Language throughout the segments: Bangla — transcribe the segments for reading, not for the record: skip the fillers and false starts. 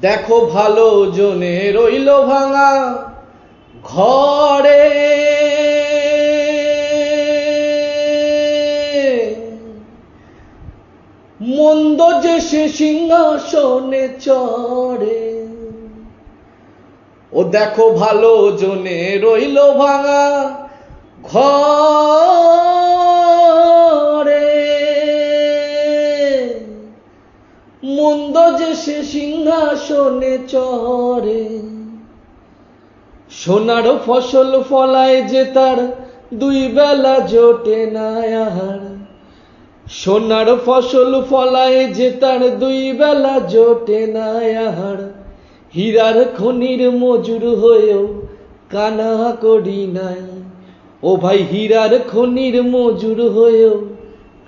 দেখো ভালো জনে রইল ভাঙা ঘরে, মন্দ যে সে সিংহাসনে চড়ে। ও দেখো ভালো জনে রইল ভাঙা ঘরে, মন্দ যে সে সিংহাসনে চড়ে। সোনার ফসল ফলায় যে তার দুই বেলা জোটে না আহার, সোনার ফসল ফলায় যে তার দুই বেলা জোটে না আহার। হীরার খনির মজুর হয়েও কানা করি নাই, ও ভাই হীরার খনির মজুর হয়েও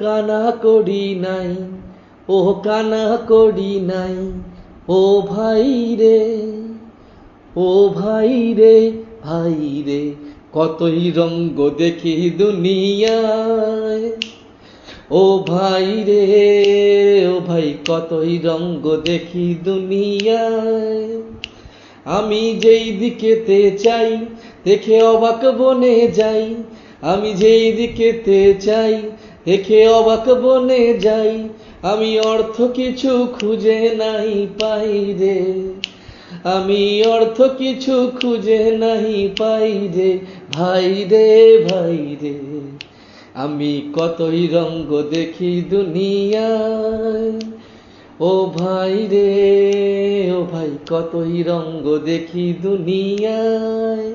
কানা করি নাই, ও কানা করি নাই। ও ভাই রে, ও ভাই রে, ভাই রে, কতই রঙ্গ দেখি দুনিয়ায়। ও ভাই রে, ও ভাই, কতই রঙ্গ দেখি দুনিয়ায়। আমি যেই দিকেতে চাই দেখে অবাক বনে যাই, আমি যেই দিকেতে চাই দেখে অবাক বনে যাই। আমি অর্থ কিছু খুঁজে নাই পাই রে, আমি অর্থ কিছু খুঁজে নাই পাই রে, ভাই রে, ভাই রে। আমি কতই রঙ্গ দেখি দুনিয়ায়। ও ভাই রে, ও ভাই, কতই রঙ্গ দেখি দুনিয়ায়।